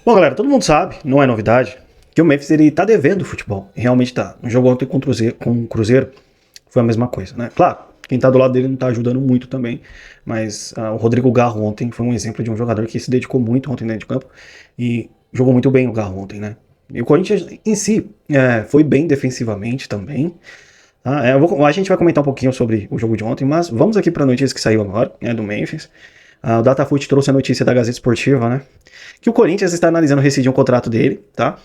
Bom, galera, todo mundo sabe, não é novidade, que o Memphis ele tá devendo futebol. E realmente tá. No jogo ontem com o Cruzeiro foi a mesma coisa, né? Claro, quem tá do lado dele não tá ajudando muito também, mas o Rodrigo Garro ontem foi um exemplo de um jogador que se dedicou muito ontem dentro de campo e jogou muito bem o Garro ontem, né? E o Corinthians em si foi bem defensivamente também. Tá? A gente vai comentar um pouquinho sobre o jogo de ontem, mas vamos aqui para a notícia que saiu agora, do Memphis. O Datafoot trouxe a notícia da Gazeta Esportiva, né? Que o Corinthians está analisando rescindir um contrato dele, tá?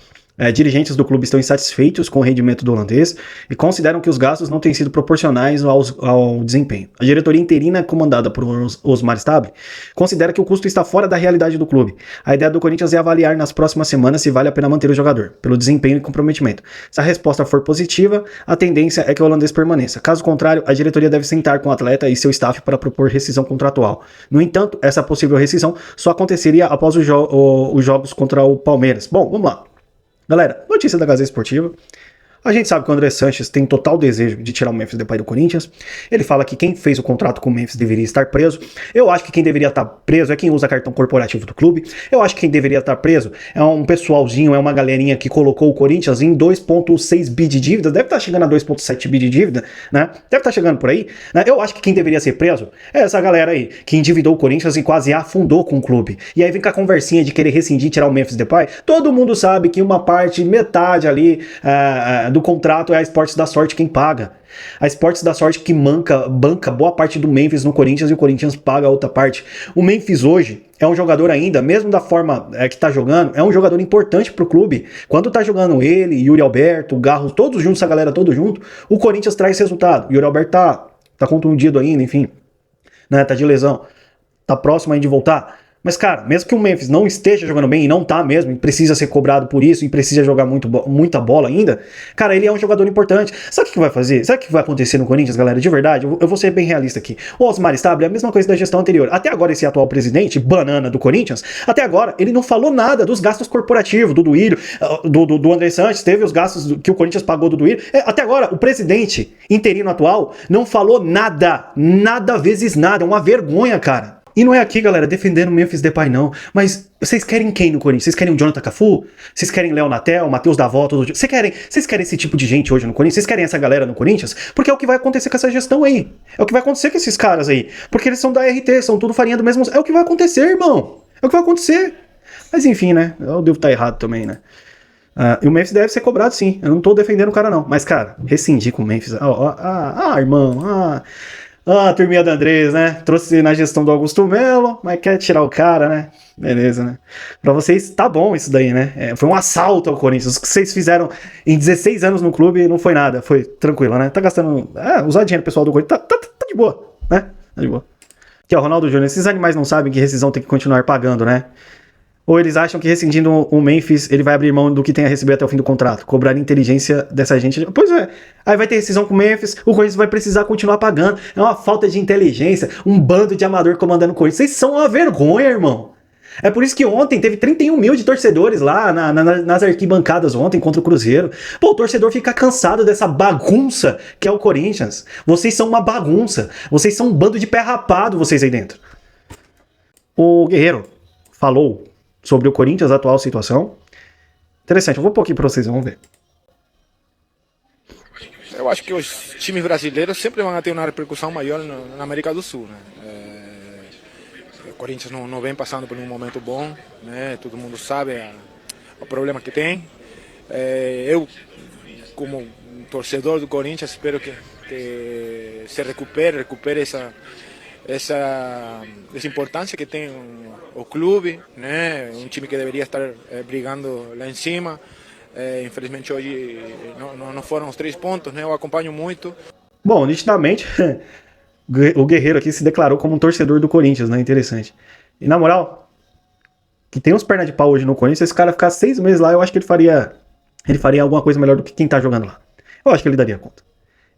Dirigentes do clube estão insatisfeitos com o rendimento do holandês e consideram que os gastos não têm sido proporcionais ao desempenho. A diretoria interina, comandada por Osmar Stable, considera que o custo está fora da realidade do clube. A ideia do Corinthians é avaliar nas próximas semanas se vale a pena manter o jogador, pelo desempenho e comprometimento. Se a resposta for positiva, a tendência é que o holandês permaneça. Caso contrário, a diretoria deve sentar com o atleta e seu staff para propor rescisão contratual. No entanto, essa possível rescisão só aconteceria após os jogos contra o Palmeiras. Bom, vamos lá. Galera, notícia da Gazeta Esportiva. A gente sabe que o André Sanches tem total desejo de tirar o Memphis Depay do Corinthians. Ele fala que quem fez o contrato com o Memphis deveria estar preso. Eu acho que quem deveria estar preso é quem usa cartão corporativo do clube. Eu acho que quem deveria estar preso é um pessoalzinho, é uma galerinha que colocou o Corinthians em 2,6 bi de dívida. Deve estar chegando a 2,7 bi de dívida, né? Deve estar chegando por aí, né? Eu acho que quem deveria ser preso é essa galera aí, que endividou o Corinthians e quase afundou com o clube. E aí vem com a conversinha de querer rescindir e tirar o Memphis Depay. Todo mundo sabe que uma parte, metade ali do contrato é a Esportes da Sorte quem paga. A Esportes da Sorte que banca boa parte do Memphis no Corinthians e o Corinthians paga a outra parte. O Memphis hoje é um jogador ainda, mesmo da forma que tá jogando, é um jogador importante pro clube. Quando tá jogando ele, Yuri Alberto, Garro, todos juntos, essa galera todos junto, o Corinthians traz resultado. Yuri Alberto tá contundido ainda, enfim, né, tá de lesão, tá próximo aí de voltar. Mas, cara, mesmo que o Memphis não esteja jogando bem, e não tá mesmo, e precisa ser cobrado por isso, e precisa jogar muita bola ainda, cara, ele é um jogador importante. Sabe o que vai fazer? Sabe o que vai acontecer no Corinthians, galera? De verdade, eu vou ser bem realista aqui. O Osmar Stable é a mesma coisa da gestão anterior. Até agora, esse atual presidente, banana do Corinthians, até agora, ele não falou nada dos gastos corporativos do Duílio, do André Sanches, teve os gastos que o Corinthians pagou do Duílio. Até agora, o presidente interino atual não falou nada vezes nada. É uma vergonha, cara. E não é aqui, galera, defendendo o Memphis Depay, não. Mas vocês querem quem no Corinthians? Vocês querem o Jonathan Cafu? Vocês querem Léo Natel, Matheus Davó, todo dia? Vocês querem esse tipo de gente hoje no Corinthians? Vocês querem essa galera no Corinthians? Porque é o que vai acontecer com essa gestão aí. É o que vai acontecer com esses caras aí. Porque eles são da RT, são tudo farinha do mesmo... É o que vai acontecer, irmão. É o que vai acontecer. Mas enfim, né? Eu devo estar errado também, né? E o Memphis deve ser cobrado, sim. Eu não tô defendendo o cara, não. Mas, cara, rescindir com o Memphis... irmão... turminha da Andrés, né? Trouxe na gestão do Augusto Melo, mas quer tirar o cara, né? Beleza, né? Pra vocês, tá bom isso daí, né? Foi um assalto ao Corinthians. O que vocês fizeram em 16 anos no clube não foi nada. Foi tranquilo, né? Tá gastando... usar dinheiro pessoal do Corinthians tá de boa, né? Tá de boa. Aqui, ó, Ronaldo Júnior. Esses animais não sabem que rescisão tem que continuar pagando, né? Ou eles acham que rescindindo o Memphis, ele vai abrir mão do que tem a receber até o fim do contrato. Cobrar a inteligência dessa gente. Pois é. Aí vai ter rescisão com o Memphis, o Corinthians vai precisar continuar pagando. É uma falta de inteligência. Um bando de amador comandando o Corinthians. Vocês são uma vergonha, irmão. É por isso que ontem teve 31 mil de torcedores lá nas arquibancadas ontem contra o Cruzeiro. Pô, o torcedor fica cansado dessa bagunça que é o Corinthians. Vocês são uma bagunça. Vocês são um bando de pé rapado, vocês aí dentro. O Guerreiro falou sobre o Corinthians, a atual situação. Interessante, eu vou pôr aqui pra vocês, vamos ver. Eu acho que os times brasileiros sempre vão ter uma repercussão maior na América do Sul, né? O Corinthians não vem passando por um momento bom, né? Todo mundo sabe o problema que tem. Eu, como torcedor do Corinthians, espero que se recupere essa importância que tem o clube, né? Um time que deveria estar brigando lá em cima. Infelizmente hoje não foram os 3 pontos, né? Eu acompanho muito. Bom, nitidamente o Guerreiro aqui se declarou como um torcedor do Corinthians, né? Interessante. E na moral, que tem uns pernas de pau hoje no Corinthians, esse cara ficar 6 meses lá, eu acho que ele faria alguma coisa melhor do que quem tá jogando lá. Eu acho que ele daria conta.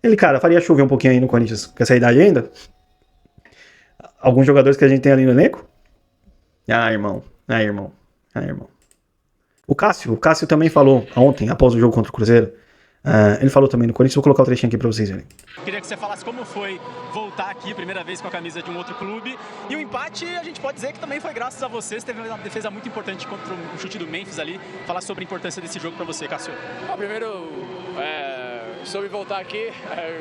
Ele, cara, faria chover um pouquinho aí no Corinthians com essa idade ainda. Alguns jogadores que a gente tem ali no elenco. Irmão. O Cássio também falou ontem, após o jogo contra o Cruzeiro, Ele falou também no Corinthians, vou colocar o trechinho aqui pra vocês verem. Queria que você falasse como foi voltar aqui, primeira vez com a camisa de um outro clube. E o empate, a gente pode dizer que também foi graças a você. Você teve uma defesa muito importante contra um chute do Memphis ali. Falar sobre a importância desse jogo pra você, Cássio. Primeiro, sobre voltar aqui,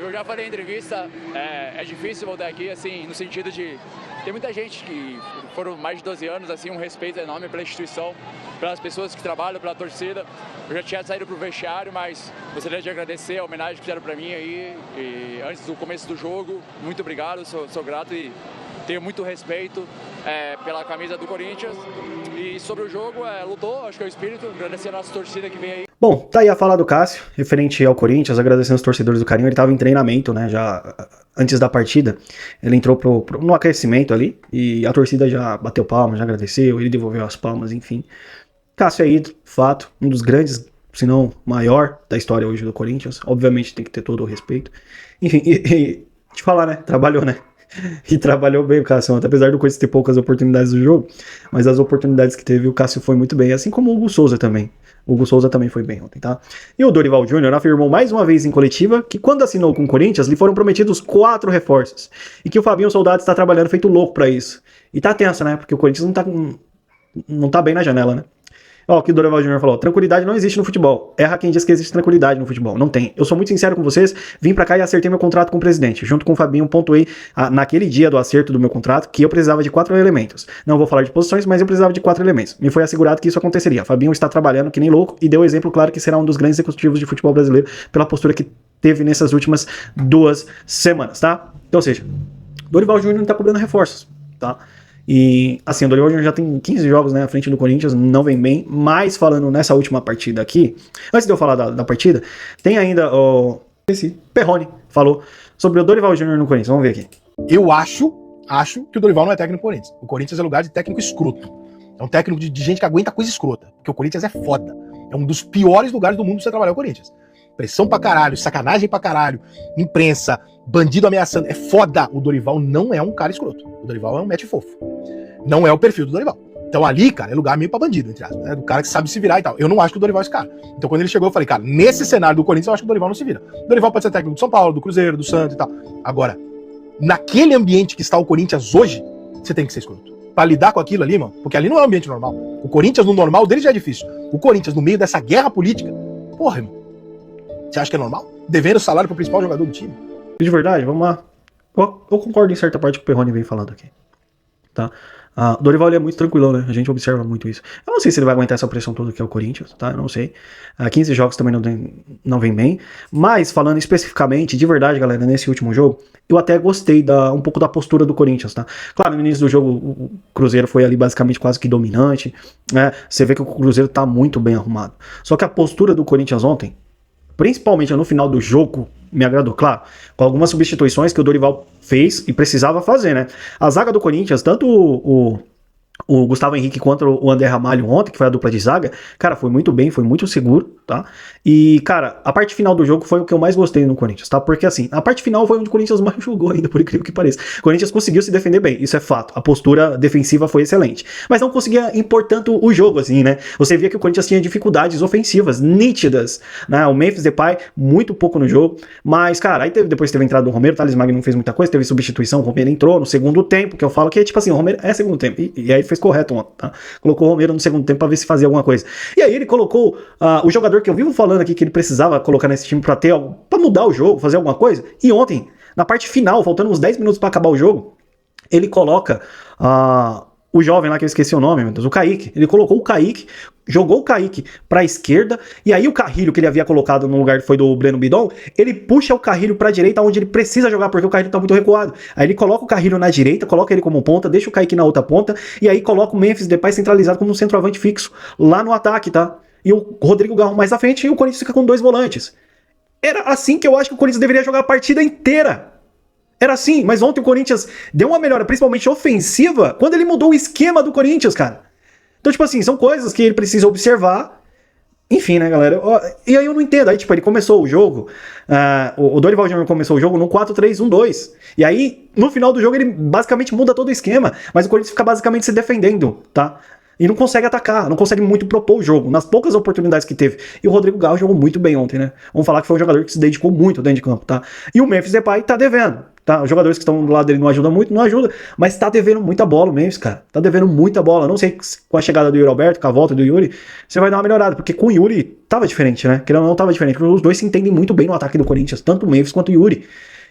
eu já falei em entrevista, é difícil voltar aqui, assim, no sentido de... Tem muita gente que foram mais de 12 anos, assim, um respeito enorme pela instituição, pelas pessoas que trabalham, pela torcida. Eu já tinha saído pro vestiário, mas gostaria de agradecer a homenagem que fizeram para mim aí, e antes do começo do jogo. Muito obrigado, sou grato e tenho muito respeito pela camisa do Corinthians. E sobre o jogo, lutou, acho que é o espírito, agradecer a nossa torcida que vem aí. Bom, tá aí a fala do Cássio, referente ao Corinthians, agradecendo os torcedores do carinho. Ele tava em treinamento, né, já antes da partida. Ele entrou no aquecimento ali e a torcida já bateu palmas, já agradeceu, ele devolveu as palmas, enfim. Cássio aí, fato, um dos grandes, se não maior da história hoje do Corinthians. Obviamente tem que ter todo o respeito. Enfim, e te falar, né, trabalhou, né? E trabalhou bem o Cássio, apesar do Corinthians ter poucas oportunidades do jogo, mas as oportunidades que teve o Cássio foi muito bem, assim como o Hugo Souza também. O Hugo Souza também foi bem ontem, tá? E o Dorival Júnior afirmou mais uma vez em coletiva que quando assinou com o Corinthians lhe foram prometidos 4 reforços e que o Fabinho Soldado está trabalhando feito louco pra isso. E tá tenso, né? Porque o Corinthians não tá bem na janela, né? Ó, o que o Dorival Júnior falou: tranquilidade não existe no futebol. Erra quem diz que existe tranquilidade no futebol. Não tem. Eu sou muito sincero com vocês, vim pra cá e acertei meu contrato com o presidente. Junto com o Fabinho, pontuei naquele dia do acerto do meu contrato que eu precisava de 4 elementos. Não vou falar de posições, mas eu precisava de 4 elementos. Me foi assegurado que isso aconteceria. Fabinho está trabalhando que nem louco e deu exemplo claro que será um dos grandes executivos de futebol brasileiro pela postura que teve nessas últimas 2 semanas, tá? Então, ou seja, Dorival Júnior não tá cobrando reforços, tá? E assim, o Dorival Júnior já tem 15 jogos, né, à frente do Corinthians, não vem bem. Mas falando nessa última partida aqui, antes de eu falar da partida, tem ainda esse Perrone falou sobre o Dorival Júnior no Corinthians. Vamos ver aqui. Eu acho que o Dorival não é técnico do Corinthians. O Corinthians é lugar de técnico escroto. É um técnico de gente que aguenta coisa escrota. Porque o Corinthians é foda. É um dos piores lugares do mundo pra você trabalhar o Corinthians. Pressão pra caralho, sacanagem pra caralho, imprensa, bandido ameaçando. É foda. O Dorival não é um cara escroto. O Dorival é um mete fofo. Não é o perfil do Dorival. Então ali, cara, é lugar meio pra bandido, entre aspas, né? Do cara que sabe se virar e tal. Eu não acho que o Dorival é esse cara. Então quando ele chegou, eu falei, cara, nesse cenário do Corinthians, eu acho que o Dorival não se vira. O Dorival pode ser técnico do São Paulo, do Cruzeiro, do Santos e tal. Agora, naquele ambiente que está o Corinthians hoje, você tem que ser escroto. Pra lidar com aquilo ali, mano, porque ali não é um ambiente normal. O Corinthians, no normal dele já é difícil. O Corinthians, no meio dessa guerra política, porra, irmão. Você acha que é normal? Devendo salário pro principal jogador do time. De verdade, vamos lá. Eu concordo em certa parte que o Perrone vem falando aqui, tá? O Dorival ele é muito tranquilão, né? A gente observa muito isso. Eu não sei se ele vai aguentar essa pressão toda que é o Corinthians, tá? Eu não sei. 15 jogos também não vem bem. Mas, falando especificamente, de verdade, galera, nesse último jogo, eu até gostei um pouco da postura do Corinthians, tá? Claro, no início do jogo, o Cruzeiro foi ali basicamente quase que dominante, né? Você vê que o Cruzeiro tá muito bem arrumado. Só que a postura do Corinthians ontem, principalmente no final do jogo, me agradou, claro, com algumas substituições que o Dorival fez e precisava fazer, né? A zaga do Corinthians, tanto o Gustavo Henrique quanto o André Ramalho ontem, que foi a dupla de zaga, cara, foi muito bem, foi muito seguro, tá? E, cara, a parte final do jogo foi o que eu mais gostei no Corinthians, tá? Porque, assim, a parte final foi onde o Corinthians mais jogou ainda, por incrível que pareça. O Corinthians conseguiu se defender bem, isso é fato. A postura defensiva foi excelente. Mas não conseguia impor tanto o jogo, assim, né? Você via que o Corinthians tinha dificuldades ofensivas, nítidas, né? O Memphis Depay, muito pouco no jogo. Mas, cara, aí depois teve a entrada do Romero, o Thales Magno não fez muita coisa, teve substituição, o Romero entrou no segundo tempo, que eu falo que é tipo assim, o Romero é segundo tempo. E aí ele fez correto ontem, tá? Colocou o Romero no segundo tempo pra ver se fazia alguma coisa. E aí ele colocou o jogador que eu vivo falando aqui que ele precisava colocar nesse time pra mudar o jogo, fazer alguma coisa. E ontem, na parte final, faltando uns 10 minutos pra acabar o jogo, ele coloca o jovem lá que eu esqueci o nome, meu Deus, o Kaique. Ele colocou o Kaique, jogou o Kaique pra esquerda, e aí o Carrilho que ele havia colocado no lugar que foi do Breno Bidon, ele puxa o Carrilho pra direita onde ele precisa jogar, porque o Carrilho tá muito recuado. Aí ele coloca o Carrilho na direita, coloca ele como ponta, deixa o Kaique na outra ponta, e aí coloca o Memphis Depay centralizado como um centroavante fixo lá no ataque, tá? E o Rodrigo Garro mais à frente, e o Corinthians fica com 2 volantes. Era assim que eu acho que o Corinthians deveria jogar a partida inteira. Era assim, mas ontem o Corinthians deu uma melhora, principalmente ofensiva, quando ele mudou o esquema do Corinthians, cara. Então, tipo assim, são coisas que ele precisa observar. Enfim, né, galera? E aí eu não entendo. Aí, tipo, ele começou o jogo, o Dorival Júnior começou o jogo no 4-3-1-2. E aí, no final do jogo, ele basicamente muda todo o esquema, mas o Corinthians fica basicamente se defendendo, tá? E não consegue atacar, não consegue muito propor o jogo, nas poucas oportunidades que teve. E o Rodrigo Gaio jogou muito bem ontem, né? Vamos falar que foi um jogador que se dedicou muito dentro de campo, tá? E o Memphis Depay tá devendo, tá? Os jogadores que estão do lado dele não ajudam muito, não ajuda, mas tá devendo muita bola o Memphis, cara. Tá devendo muita bola. Não sei se com a chegada do Yuri Alberto, com a volta do Yuri, você vai dar uma melhorada, porque com o Yuri tava diferente, né? Querendo ou não, tava diferente, porque os dois se entendem muito bem no ataque do Corinthians, tanto o Memphis quanto o Yuri.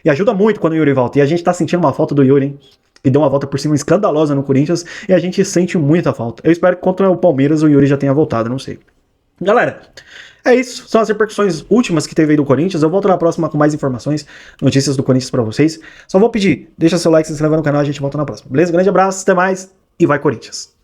E ajuda muito quando o Yuri volta. E a gente tá sentindo uma falta do Yuri, hein? E deu uma volta por cima escandalosa no Corinthians, e a gente sente muita falta. Eu espero que contra o Palmeiras o Yuri já tenha voltado, não sei. Galera, é isso. São as repercussões últimas que teve aí do Corinthians. Eu volto na próxima com mais informações, notícias do Corinthians pra vocês. Só vou pedir, deixa seu like, se inscreva no canal, a gente volta na próxima. Beleza? Grande abraço, até mais e vai Corinthians!